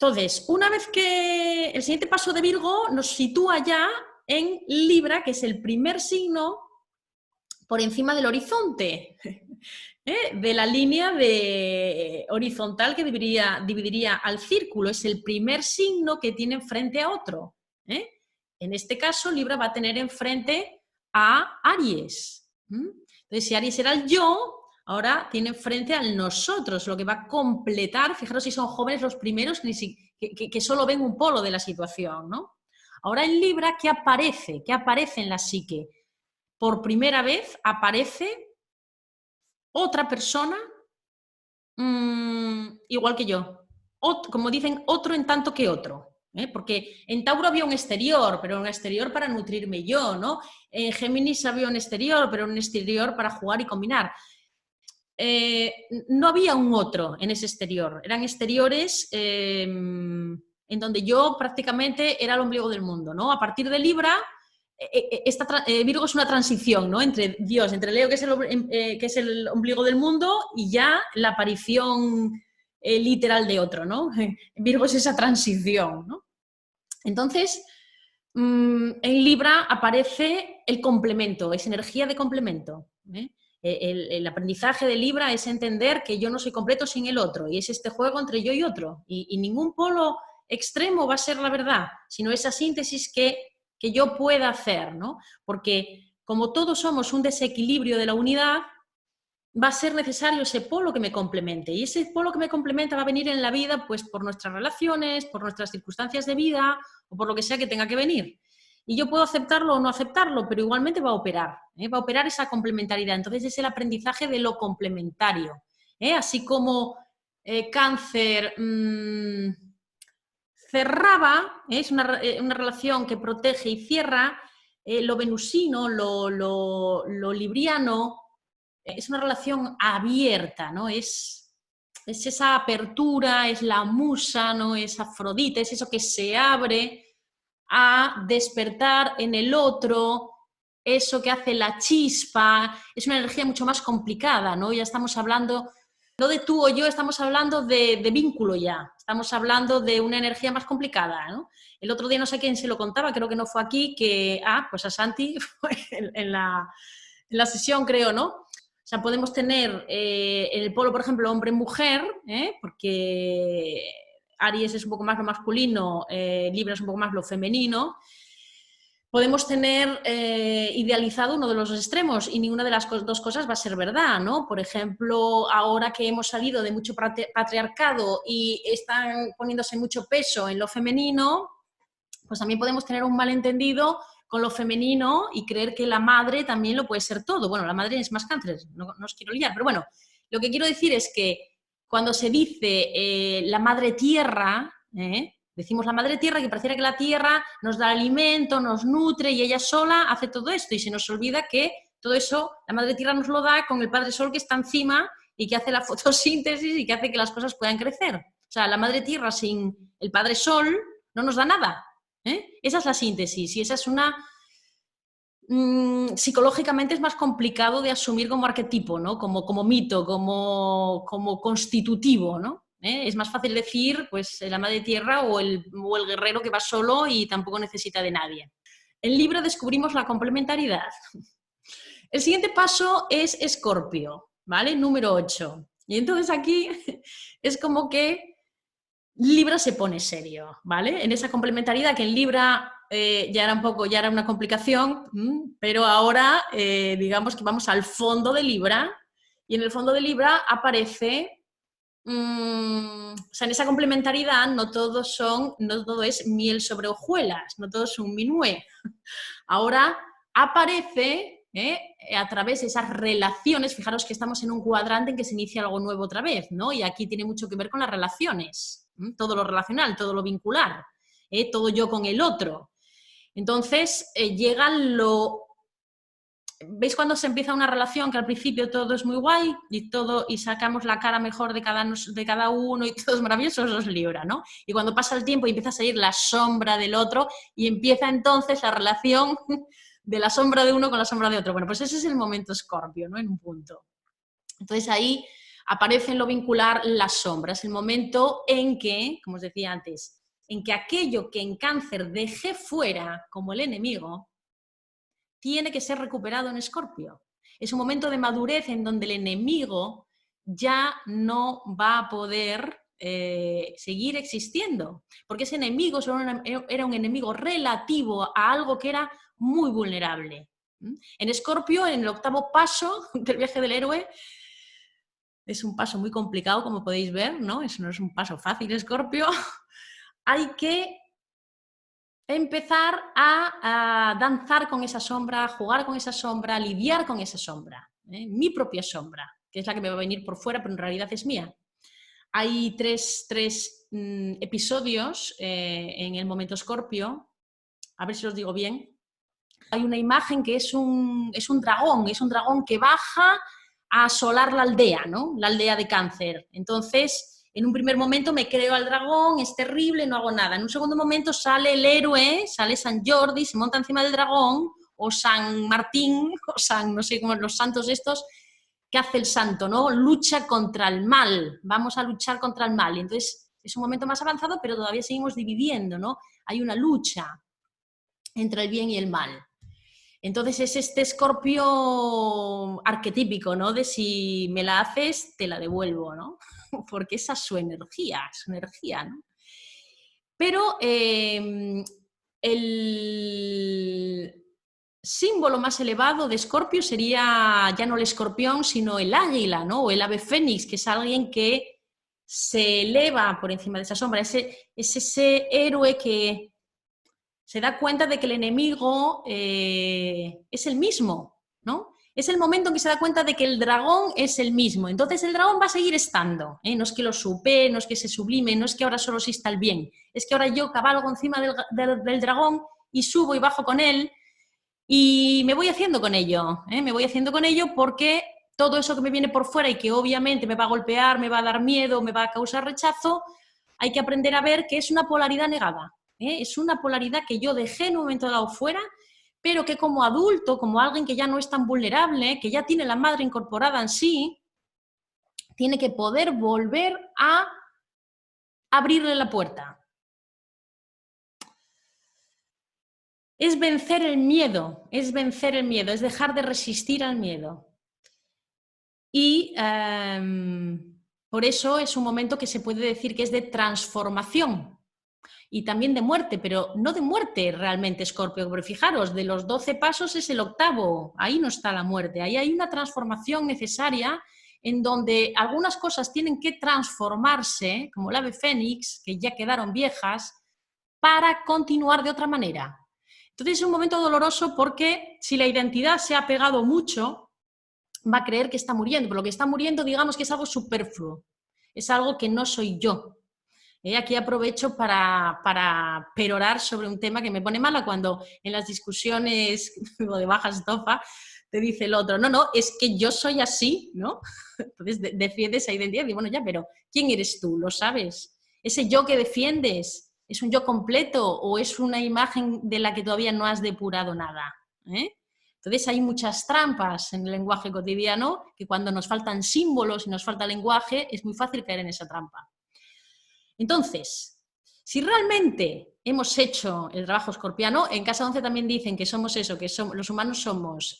Entonces, una vez que el siguiente paso de Virgo nos sitúa ya en Libra, que es el primer signo por encima del horizonte, de la línea horizontal que dividiría al círculo. Es el primer signo que tiene enfrente a otro. En este caso, Libra va a tener enfrente a Aries. Entonces, si Aries era el yo, ahora tiene enfrente al nosotros, lo que va a completar. Fijaros si son jóvenes los primeros que solo ven un polo de la situación, ¿no? Ahora en Libra, ¿qué aparece? ¿Qué aparece en la psique? Por primera vez aparece otra persona igual que yo. Como dicen, otro en tanto que otro. Porque en Tauro había un exterior, pero un exterior para nutrirme yo, ¿no? En Géminis había un exterior, pero un exterior para jugar y combinar. No había un otro en ese exterior. Eran exteriores en donde yo prácticamente era el ombligo del mundo, ¿no? A partir de Libra, Virgo es una transición, ¿no? Entre Dios, entre Leo, que es el ombligo del mundo, y ya la aparición literal de otro, ¿no? Virgo es esa transición, ¿no? Entonces, en Libra aparece el complemento, es energía de complemento. El aprendizaje de Libra es entender que yo no soy completo sin el otro, y es este juego entre yo y otro, y ningún polo extremo va a ser la verdad, sino esa síntesis que yo pueda hacer, ¿no? Porque como todos somos un desequilibrio de la unidad, va a ser necesario ese polo que me complemente, y ese polo que me complementa va a venir en la vida pues por nuestras relaciones, por nuestras circunstancias de vida o por lo que sea que tenga que venir. Y yo puedo aceptarlo o no aceptarlo, pero igualmente va a operar esa complementariedad. Entonces es el aprendizaje de lo complementario. Así como Cáncer cerraba, es una relación que protege y cierra, lo venusino, lo libriano, es una relación abierta, ¿no? Es esa apertura, es la musa, ¿no? Es Afrodita, es eso que se abre a despertar en el otro, eso que hace la chispa, es una energía mucho más complicada, ¿no? Ya estamos hablando, no de tú o yo, estamos hablando de vínculo ya, estamos hablando de una energía más complicada, ¿no? El otro día no sé quién se lo contaba, creo que no fue aquí, pues a Santi en la sesión, creo, ¿no? O sea, podemos tener en el polo, por ejemplo, hombre-mujer, porque Aries es un poco más lo masculino, Libra es un poco más lo femenino. Podemos tener idealizado uno de los extremos y ninguna de las dos cosas va a ser verdad, ¿no? Por ejemplo, ahora que hemos salido de mucho patriarcado y están poniéndose mucho peso en lo femenino, pues también podemos tener un malentendido con lo femenino y creer que la madre también lo puede ser todo. Bueno, la madre es más Cáncer, no os quiero liar, pero bueno, lo que quiero decir es que cuando se dice la madre tierra, decimos la madre tierra, que pareciera que la tierra nos da alimento, nos nutre y ella sola hace todo esto, y se nos olvida que todo eso la madre tierra nos lo da con el padre sol que está encima y que hace la fotosíntesis y que hace que las cosas puedan crecer. O sea, la madre tierra sin el padre sol no nos da nada. Esa es la síntesis, y esa es una... psicológicamente es más complicado de asumir como arquetipo, ¿no? Como mito, como constitutivo, ¿no? Es más fácil decir, pues, la madre tierra o el guerrero que va solo y tampoco necesita de nadie. En Libra descubrimos la complementariedad. El siguiente paso es Escorpio, ¿vale? Número 8. Y entonces aquí es como que Libra se pone serio, ¿vale? En esa complementariedad que en Libra ya era una complicación, pero ahora digamos que vamos al fondo de Libra, y en el fondo de Libra aparece, o sea, en esa complementariedad no todo es miel sobre hojuelas, no todo es un minué. Ahora aparece a través de esas relaciones. Fijaros que estamos en un cuadrante en que se inicia algo nuevo otra vez, ¿no? Y aquí tiene mucho que ver con las relaciones, todo lo relacional, todo lo vincular, todo yo con el otro. Entonces llega lo... ¿Veis cuando se empieza una relación que al principio todo es muy guay y sacamos la cara mejor de cada uno y todo es maravilloso? Eso es Libra, ¿no? Y cuando pasa el tiempo y empieza a salir la sombra del otro y empieza entonces la relación de la sombra de uno con la sombra de otro. Bueno, pues ese es el momento Escorpio, ¿no? En un punto. Entonces ahí aparece en lo vincular la sombra. Es el momento en que, como os decía antes, en que aquello que en Cáncer dejé fuera como el enemigo, tiene que ser recuperado en Escorpio. Es un momento de madurez en donde el enemigo ya no va a poder seguir existiendo, porque ese enemigo era un enemigo relativo a algo que era muy vulnerable. En Escorpio, en el octavo paso del viaje del héroe, es un paso muy complicado, como podéis ver, ¿no? Eso no es un paso fácil, Escorpio. Hay que empezar a danzar con esa sombra, a jugar con esa sombra, a lidiar con esa sombra, mi propia sombra, que es la que me va a venir por fuera, pero en realidad es mía. Hay tres episodios en el momento Escorpio, a ver si os digo bien. Hay una imagen que es un dragón que baja a asolar la aldea, ¿no? La aldea de Cáncer. Entonces, en un primer momento me creo al dragón, es terrible, no hago nada. En un segundo momento sale el héroe, sale San Jordi, se monta encima del dragón, o San Martín, o San, no sé cómo los santos estos, ¿qué hace el santo, no? Lucha contra el mal, vamos a luchar contra el mal. Y entonces es un momento más avanzado, pero todavía seguimos dividiendo, ¿no? Hay una lucha entre el bien y el mal. Entonces es este Escorpio arquetípico, ¿no? De si me la haces, te la devuelvo, ¿no? Porque esa es su energía, ¿no? Pero el símbolo más elevado de Escorpio sería ya no el escorpión, sino el águila, ¿no? O el ave fénix, que es alguien que se eleva por encima de esa sombra. Es ese héroe que se da cuenta de que el enemigo es el mismo, ¿no? Es el momento en que se da cuenta de que el dragón es el mismo. Entonces el dragón va a seguir estando, ¿eh? No es que lo supere, no es que se sublime, no es que ahora solo exista el bien, es que ahora yo cabalgo encima del dragón y subo y bajo con él y me voy haciendo con ello, ¿eh? Me voy haciendo con ello porque todo eso que me viene por fuera y que obviamente me va a golpear, me va a dar miedo, me va a causar rechazo, hay que aprender a ver que es una polaridad negada. Es una polaridad que yo dejé en un momento dado fuera, pero que como adulto, como alguien que ya no es tan vulnerable, que ya tiene la madre incorporada en sí, tiene que poder volver a abrirle la puerta. Es vencer el miedo, es dejar de resistir al miedo. Y por eso es un momento que se puede decir que es de transformación. Y también de muerte, pero no de muerte realmente, Escorpio, porque fijaros, de los 12 pasos es el octavo, ahí no está la muerte, ahí hay una transformación necesaria en donde algunas cosas tienen que transformarse, como el ave fénix, que ya quedaron viejas, para continuar de otra manera. Entonces es un momento doloroso porque si la identidad se ha pegado mucho, va a creer que está muriendo, pero lo que está muriendo, digamos que es algo superfluo, es algo que no soy yo. Aquí aprovecho para perorar sobre un tema que me pone mala cuando en las discusiones de baja estofa te dice el otro, no, es que yo soy así, ¿no? Entonces defiende esa identidad y bueno, ya, pero ¿quién eres tú? ¿Lo sabes? ¿Ese yo que defiendes es un yo completo o es una imagen de la que todavía no has depurado nada? Entonces hay muchas trampas en el lenguaje cotidiano que cuando nos faltan símbolos y nos falta lenguaje es muy fácil caer en esa trampa. Entonces, si realmente hemos hecho el trabajo escorpiano, en Casa 11 también dicen que somos eso, que los humanos somos,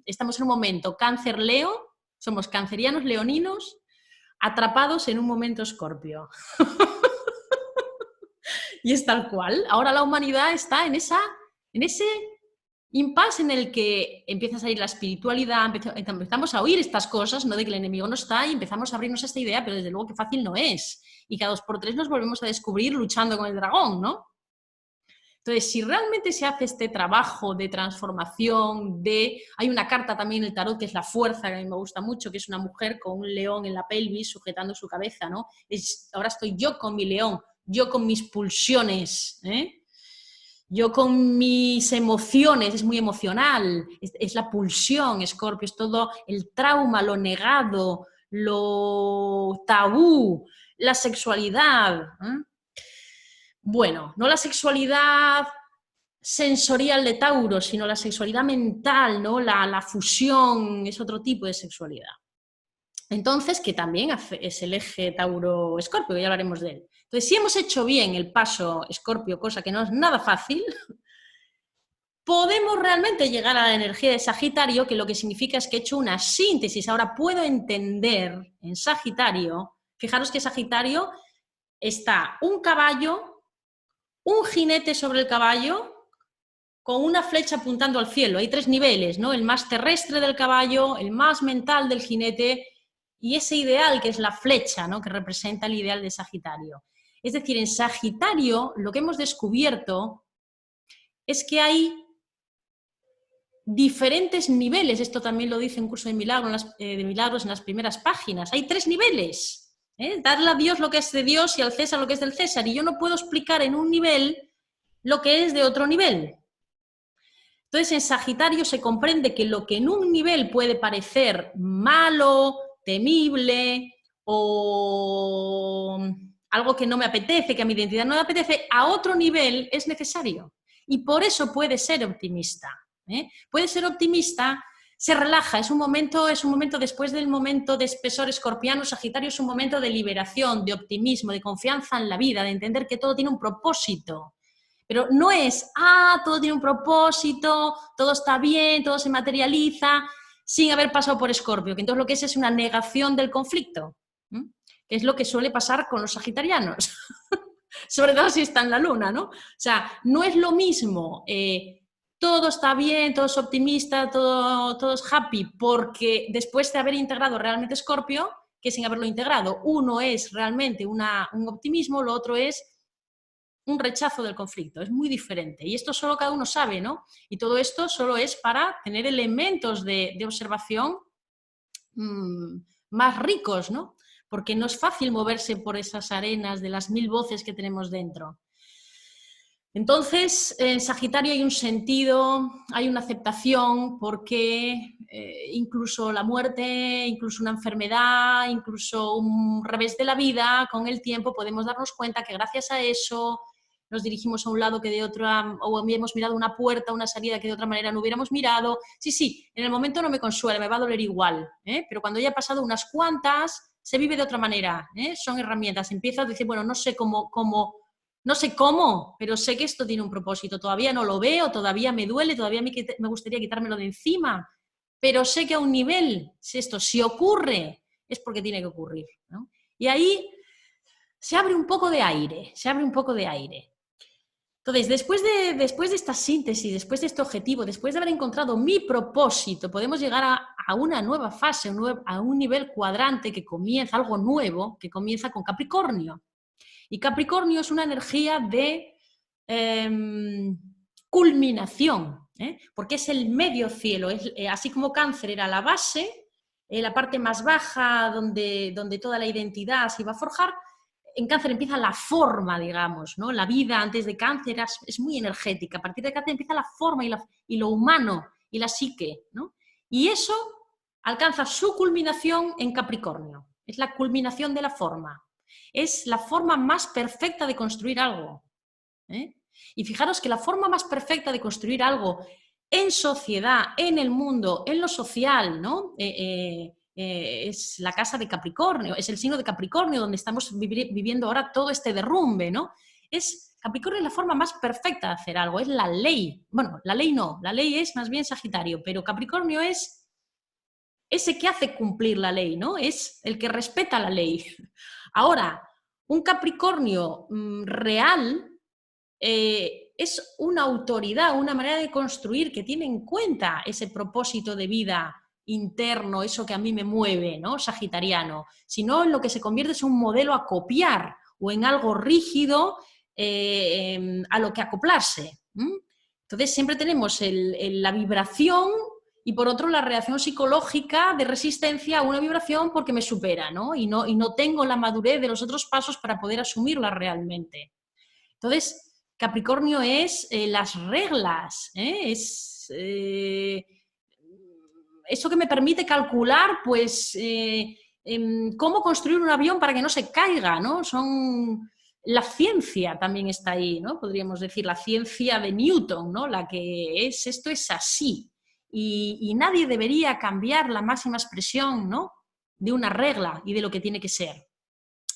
estamos en un momento Cáncer-Leo, somos cancerianos leoninos atrapados en un momento Escorpio. Y es tal cual. Ahora la humanidad está en ese impasse en el que empieza a salir la espiritualidad, empezamos a oír estas cosas, no de que el enemigo no está, y empezamos a abrirnos a esta idea, pero desde luego que fácil no es. Y cada 2 por 3 nos volvemos a descubrir luchando con el dragón, ¿no? Entonces, si realmente se hace este trabajo de transformación, hay una carta también en el tarot que es la fuerza, que a mí me gusta mucho, que es una mujer con un león en la pelvis sujetando su cabeza, ¿no? Ahora estoy yo con mi león, yo con mis pulsiones, yo con mis emociones, es muy emocional, es la pulsión, Escorpio, es todo el trauma, lo negado, lo tabú, la sexualidad. Bueno, no la sexualidad sensorial de Tauro, sino la sexualidad mental, ¿no? La fusión es otro tipo de sexualidad. Entonces, que también es el eje Tauro-Escorpio, que ya hablaremos de él. Entonces, si hemos hecho bien el paso Escorpio, cosa que no es nada fácil, podemos realmente llegar a la energía de Sagitario, que lo que significa es que he hecho una síntesis. Ahora puedo entender en Sagitario, fijaros que Sagitario está un caballo, un jinete sobre el caballo, con una flecha apuntando al cielo. Hay 3 niveles, ¿no? El más terrestre del caballo, el más mental del jinete y ese ideal que es la flecha, ¿no? Que representa el ideal de Sagitario. Es decir, en Sagitario lo que hemos descubierto es que hay diferentes niveles. Esto también lo dice un curso de milagros en las primeras páginas. Hay 3 niveles. Darle a Dios lo que es de Dios y al César lo que es del César. Y yo no puedo explicar en un nivel lo que es de otro nivel. Entonces, en Sagitario se comprende que lo que en un nivel puede parecer malo, temible o algo que no me apetece, que a mi identidad no me apetece, a otro nivel es necesario. Y por eso puede ser optimista. Puede ser optimista, se relaja, es un momento después del momento de espesor escorpiano. Sagitario es un momento de liberación, de optimismo, de confianza en la vida, de entender que todo tiene un propósito. Pero no es, todo tiene un propósito, todo está bien, todo se materializa, sin haber pasado por Escorpio, que entonces lo que es una negación del conflicto, que es lo que suele pasar con los sagitarianos, sobre todo si está en la luna, ¿no? O sea, no es lo mismo, todo está bien, todo es optimista, todo es happy, porque después de haber integrado realmente Escorpio, que sin haberlo integrado, uno es realmente un optimismo, lo otro es un rechazo del conflicto, es muy diferente. Y esto solo cada uno sabe, ¿no? Y todo esto solo es para tener elementos de observación más ricos, ¿no? Porque no es fácil moverse por esas arenas de las 1000 voces que tenemos dentro. Entonces, en Sagitario hay un sentido, hay una aceptación, porque incluso la muerte, incluso una enfermedad, incluso un revés de la vida, con el tiempo podemos darnos cuenta que gracias a eso nos dirigimos a un lado que de otra, o hemos mirado una puerta, una salida que de otra manera no hubiéramos mirado. Sí, en el momento no me consuela, me va a doler igual, pero cuando ya he pasado unas cuantas, se vive de otra manera, son herramientas. Empiezas a decir, bueno, no sé cómo, pero sé que esto tiene un propósito. Todavía no lo veo, todavía me duele, todavía me gustaría quitármelo de encima, pero sé que a un nivel, si ocurre, es porque tiene que ocurrir, ¿no? Y ahí se abre un poco de aire, Entonces, después de esta síntesis, después de este objetivo, después de haber encontrado mi propósito, podemos llegar a una nueva fase, a un nivel cuadrante que comienza, algo nuevo, que comienza con Capricornio. Y Capricornio es una energía de culminación, porque es el medio cielo, así como Cáncer era la base, la parte más baja donde toda la identidad se iba a forjar. En Cáncer empieza la forma, digamos, ¿no? La vida antes de Cáncer es muy energética. A partir de Cáncer empieza la forma y lo humano y la psique, ¿no? Y eso alcanza su culminación en Capricornio. Es la culminación de la forma. Es la forma más perfecta de construir algo. Y fijaros que la forma más perfecta de construir algo en sociedad, en el mundo, en lo social, ¿no? Es la casa de Capricornio, es el signo de Capricornio donde estamos viviendo ahora todo este derrumbe, ¿no? Capricornio es la forma más perfecta de hacer algo, es la ley. Bueno, la ley no, la ley es más bien Sagitario, pero Capricornio es ese que hace cumplir la ley, ¿no? Es el que respeta la ley. Ahora, un Capricornio real es una autoridad, una manera de construir que tiene en cuenta ese propósito de vida interno, eso que a mí me mueve, ¿no? Sagitariano, sino en lo que se convierte es un modelo a copiar o en algo rígido a lo que acoplarse. Entonces siempre tenemos la vibración y por otro la reacción psicológica de resistencia a una vibración porque me supera, ¿no? Y no tengo la madurez de los otros pasos para poder asumirla realmente. Entonces, Capricornio es las reglas, es eso que me permite calcular, pues, cómo construir un avión para que no se caiga, ¿no? La ciencia también está ahí, ¿no? Podríamos decir, la ciencia de Newton, ¿no? La que esto es así. Y nadie debería cambiar la máxima expresión, ¿no? de una regla y de lo que tiene que ser.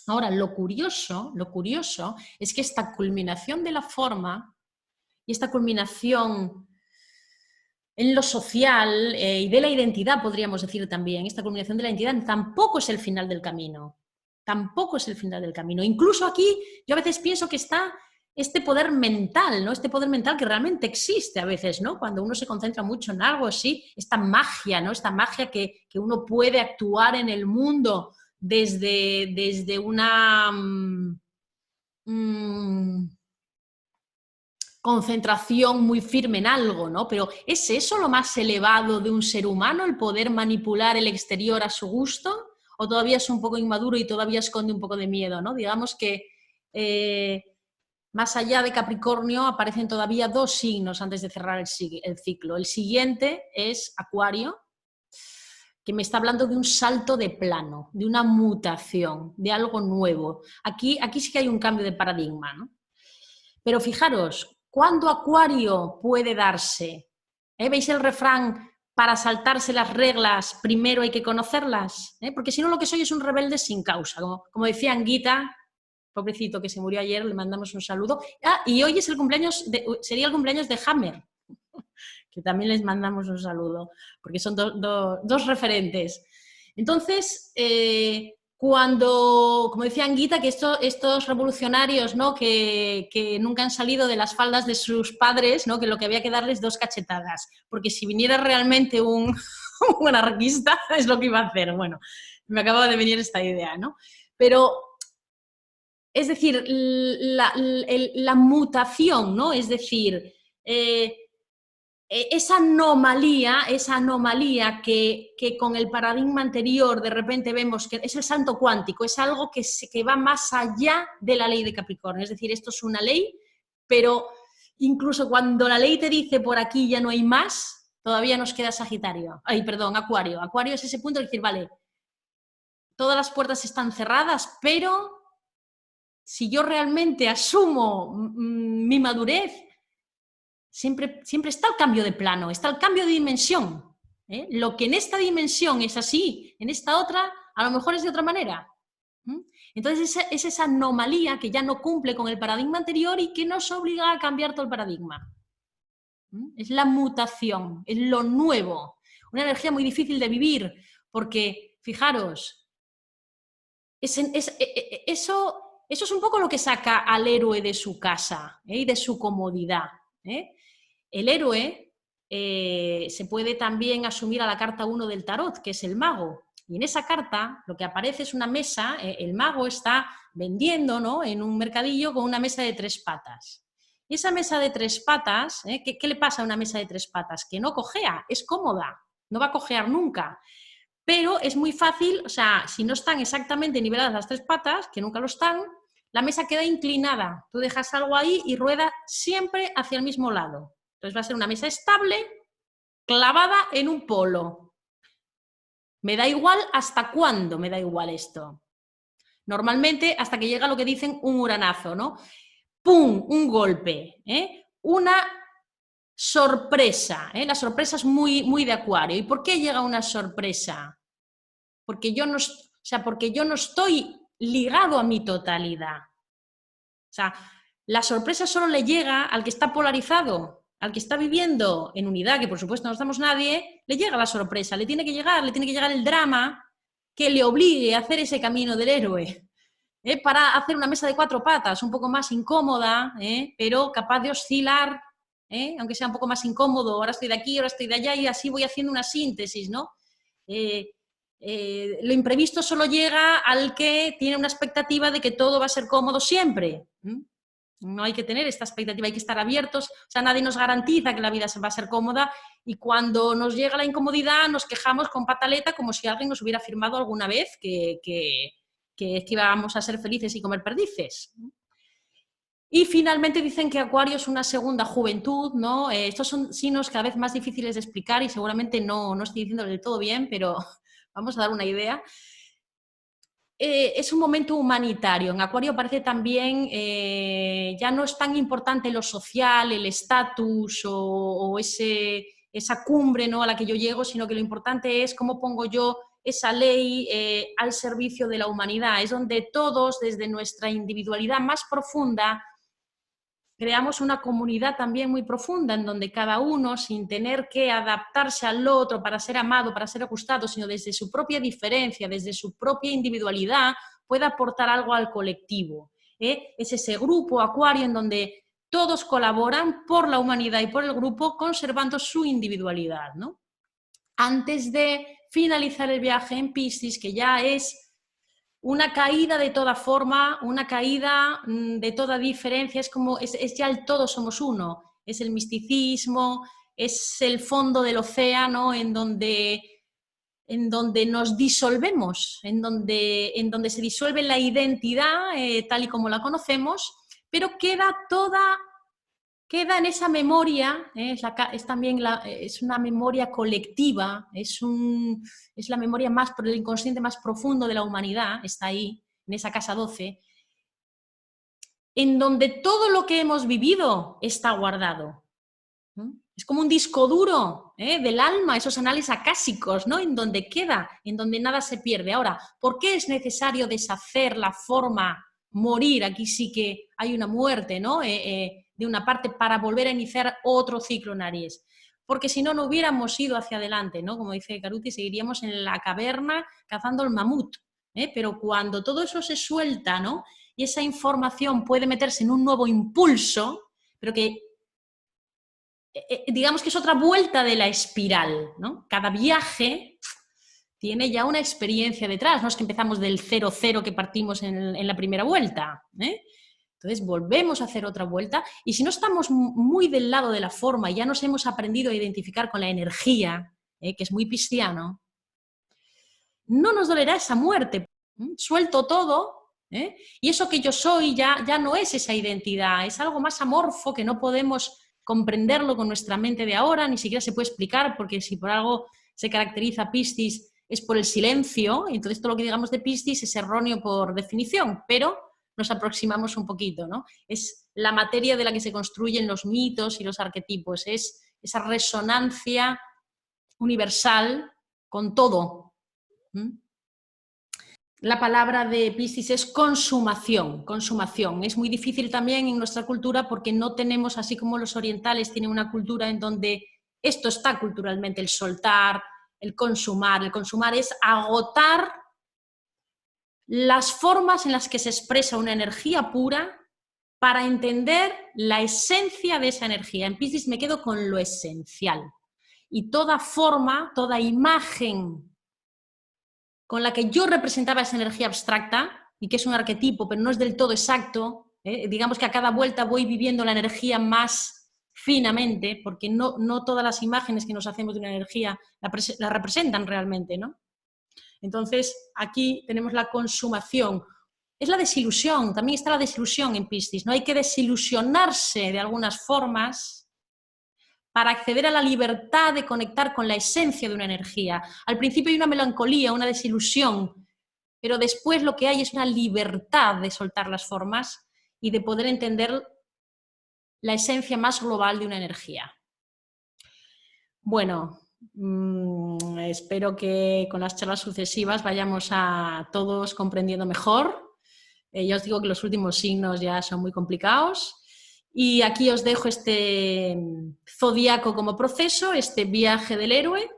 Ahora, lo curioso es que esta culminación de la forma y esta culminación en lo social y de la identidad, podríamos decir también, esta culminación de la identidad tampoco es el final del camino. Tampoco es el final del camino. Incluso aquí yo a veces pienso que está este poder mental, ¿no? Este poder mental que realmente existe a veces, ¿no? Cuando uno se concentra mucho en algo, sí, esta magia, ¿no? Esta magia que uno puede actuar en el mundo desde una concentración muy firme en algo, ¿no? Pero ¿es eso lo más elevado de un ser humano, el poder manipular el exterior a su gusto? ¿O todavía es un poco inmaduro y todavía esconde un poco de miedo, ¿no? Digamos que más allá de Capricornio aparecen todavía 2 signos antes de cerrar el ciclo. El siguiente es Acuario, que me está hablando de un salto de plano, de una mutación, de algo nuevo. Aquí sí que hay un cambio de paradigma, ¿no? Pero fijaros, ¿cuándo Acuario puede darse? ¿Veis el refrán? Para saltarse las reglas, primero hay que conocerlas. Porque si no, lo que soy es un rebelde sin causa. Como decía Anguita, pobrecito que se murió ayer, le mandamos un saludo. Y hoy es sería el cumpleaños de Hammer, que también les mandamos un saludo, porque son dos referentes. Entonces, como decía Anguita, que estos revolucionarios, ¿no? que nunca han salido de las faldas de sus padres, ¿no? Que lo que había que darles 2 cachetadas, porque si viniera realmente un anarquista es lo que iba a hacer. Bueno, me acaba de venir esta idea, ¿no? Pero, es decir, la mutación, ¿no? Es decir, esa anomalía que con el paradigma anterior de repente vemos que es el salto cuántico, es algo que va más allá de la ley de Capricornio. Es decir, esto es una ley, pero incluso cuando la ley te dice por aquí ya no hay más, todavía nos queda Acuario. Acuario es ese punto de decir, vale, todas las puertas están cerradas, pero si yo realmente asumo mi madurez, siempre está el cambio de plano, está el cambio de dimensión. Lo que en esta dimensión es así, en esta otra a lo mejor es de otra manera. Entonces es esa anomalía que ya no cumple con el paradigma anterior y que nos obliga a cambiar todo el paradigma. Es la mutación, es lo nuevo. Una energía muy difícil de vivir, porque, fijaros, eso es un poco lo que saca al héroe de su casa y de su comodidad. El héroe se puede también asumir a la carta 1 del tarot, que es el mago. Y en esa carta lo que aparece es una mesa, el mago está vendiendo, ¿no? En un mercadillo con una mesa de 3 patas. Y esa mesa de 3 patas, ¿qué le pasa a una mesa de 3 patas? Que no cojea, es cómoda, no va a cojear nunca. Pero es muy fácil, o sea, si no están exactamente niveladas las 3 patas, que nunca lo están, la mesa queda inclinada. Tú dejas algo ahí y rueda siempre hacia el mismo lado. Entonces va a ser una mesa estable, clavada en un polo. Me da igual hasta cuándo me da igual esto. Normalmente hasta que llega lo que dicen un uranazo, ¿no? ¡Pum! Un golpe. Una sorpresa. La sorpresa es muy, muy de Acuario. ¿Y por qué llega una sorpresa? Porque yo no estoy ligado a mi totalidad. O sea, la sorpresa solo le llega al que está polarizado. Al que está viviendo en unidad, que por supuesto no estamos nadie, le llega la sorpresa, le tiene que llegar el drama que le obligue a hacer ese camino del héroe, para hacer una mesa de 4 patas, un poco más incómoda, pero capaz de oscilar, aunque sea un poco más incómodo, ahora estoy de aquí, ahora estoy de allá, y así voy haciendo una síntesis, ¿no? Lo imprevisto solo llega al que tiene una expectativa de que todo va a ser cómodo siempre. No hay que tener esta expectativa, hay que estar abiertos, o sea, nadie nos garantiza que la vida va a ser cómoda, y cuando nos llega la incomodidad nos quejamos con pataleta como si alguien nos hubiera afirmado alguna vez que íbamos a ser felices y comer perdices. Y finalmente dicen que Acuario es una segunda juventud, ¿no? Estos son signos cada vez más difíciles de explicar y seguramente no estoy diciéndolo del todo bien, pero vamos a dar una idea. Es un momento humanitario. En Acuario parece también, ya no es tan importante lo social, el estatus o esa cumbre, ¿no? a la que yo llego, sino que lo importante es cómo pongo yo esa ley al servicio de la humanidad. Es donde todos, desde nuestra individualidad más profunda, creamos una comunidad también muy profunda, en donde cada uno, sin tener que adaptarse al otro para ser amado, para ser ajustado, sino desde su propia diferencia, desde su propia individualidad, puede aportar algo al colectivo. Es ese grupo Acuario en donde todos colaboran por la humanidad y por el grupo, conservando su individualidad, ¿no? Antes de finalizar el viaje en Piscis, que ya es una caída de toda forma, una caída de toda diferencia, es ya el todos somos uno, es el misticismo, es el fondo del océano en donde nos disolvemos, en donde se disuelve la identidad tal y como la conocemos, pero queda en esa memoria, es una memoria colectiva, es la memoria más, por el inconsciente más profundo de la humanidad, está ahí, en esa casa 12, en donde todo lo que hemos vivido está guardado. Es como un disco duro del alma, esos anales acásicos, ¿no? En donde queda, en donde nada se pierde. Ahora, ¿por qué es necesario deshacer la forma, morir? Aquí sí que hay una muerte, ¿no? De una parte para volver a iniciar otro ciclo en Aries. Porque si no, no hubiéramos ido hacia adelante, ¿no? Como dice Caruti, seguiríamos en la caverna cazando el mamut. Pero cuando todo eso se suelta, ¿no? Y esa información puede meterse en un nuevo impulso, pero que digamos que es otra vuelta de la espiral, ¿no? Cada viaje tiene ya una experiencia detrás, no es que empezamos del 0-0 que partimos en la primera vuelta, Entonces volvemos a hacer otra vuelta y si no estamos muy del lado de la forma y ya nos hemos aprendido a identificar con la energía, que es muy pisciano, no nos dolerá esa muerte. Suelto todo, y eso que yo soy ya no es esa identidad, es algo más amorfo que no podemos comprenderlo con nuestra mente de ahora, ni siquiera se puede explicar, porque si por algo se caracteriza Piscis es por el silencio, y entonces todo lo que digamos de Piscis es erróneo por definición, pero nos aproximamos un poquito, ¿no? Es la materia de la que se construyen los mitos y los arquetipos, es esa resonancia universal con todo. La palabra de Piscis es consumación, consumación. Es muy difícil también en nuestra cultura porque no tenemos, así como los orientales tienen una cultura en donde esto está culturalmente, el soltar, el consumar. El consumar es agotar las formas en las que se expresa una energía pura para entender la esencia de esa energía. En Piscis me quedo con lo esencial. Y toda forma, toda imagen con la que yo representaba esa energía abstracta, y que es un arquetipo, pero no es del todo exacto, digamos que a cada vuelta voy viviendo la energía más finamente, porque no todas las imágenes que nos hacemos de una energía la representan realmente, ¿no? Entonces, aquí tenemos la consumación. Es la desilusión, también está la desilusión en Piscis, ¿no? Hay que desilusionarse de algunas formas para acceder a la libertad de conectar con la esencia de una energía. Al principio hay una melancolía, una desilusión, pero después lo que hay es una libertad de soltar las formas y de poder entender la esencia más global de una energía. Bueno, espero que con las charlas sucesivas vayamos a todos comprendiendo mejor. Ya os digo que los últimos signos ya son muy complicados. Y aquí os dejo este zodiaco como proceso, este viaje del héroe,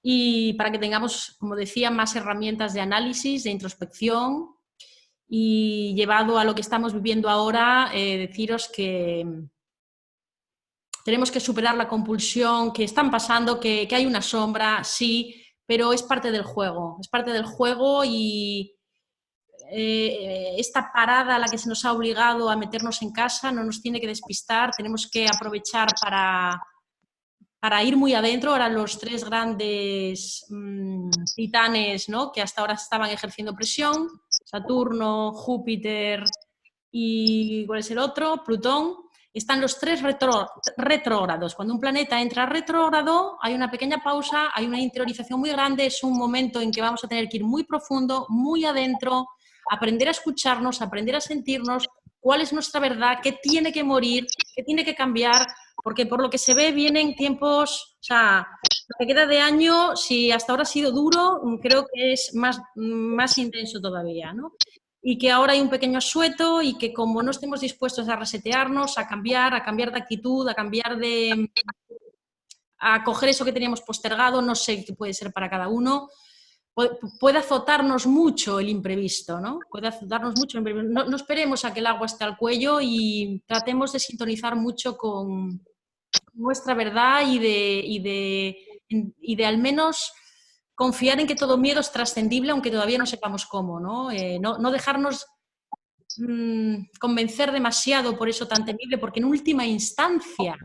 y para que tengamos, como decía, más herramientas de análisis, de introspección, y llevado a lo que estamos viviendo ahora, deciros que tenemos que superar la compulsión, que están pasando, que hay una sombra, sí, pero es parte del juego y esta parada a la que se nos ha obligado a meternos en casa no nos tiene que despistar, tenemos que aprovechar para ir muy adentro. Ahora los tres grandes titanes, ¿no?, que hasta ahora estaban ejerciendo presión, Saturno, Júpiter y ¿cuál es el otro? Plutón, están los tres retrógrados. Cuando un planeta entra retrógrado hay una pequeña pausa, hay una interiorización muy grande, es un momento en que vamos a tener que ir muy profundo, muy adentro, aprender a escucharnos, aprender a sentirnos, cuál es nuestra verdad, qué tiene que morir, qué tiene que cambiar, porque por lo que se ve vienen tiempos, o sea, lo que queda de año, si hasta ahora ha sido duro, creo que es más intenso todavía, ¿no? Y que ahora hay un pequeño asueto y que como no estemos dispuestos a resetearnos, a cambiar de actitud, a coger eso que teníamos postergado, no sé qué puede ser para cada uno, puede azotarnos mucho el imprevisto, ¿no? Puede azotarnos mucho el imprevisto. No esperemos a que el agua esté al cuello y tratemos de sintonizar mucho con nuestra verdad y de al menos confiar en que todo miedo es trascendible, aunque todavía no sepamos cómo, ¿no? No dejarnos convencer demasiado por eso tan temible, porque en última instancia,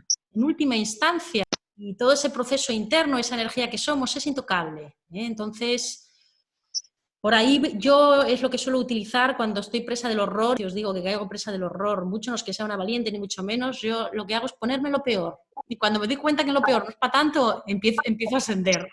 y todo ese proceso interno, esa energía que somos, es intocable. Entonces, por ahí yo es lo que suelo utilizar cuando estoy presa del horror, y os digo que caigo presa del horror, mucho no es que sea una valiente ni mucho menos, yo lo que hago es ponerme lo peor. Y cuando me doy cuenta que lo peor no es para tanto, empiezo a ascender.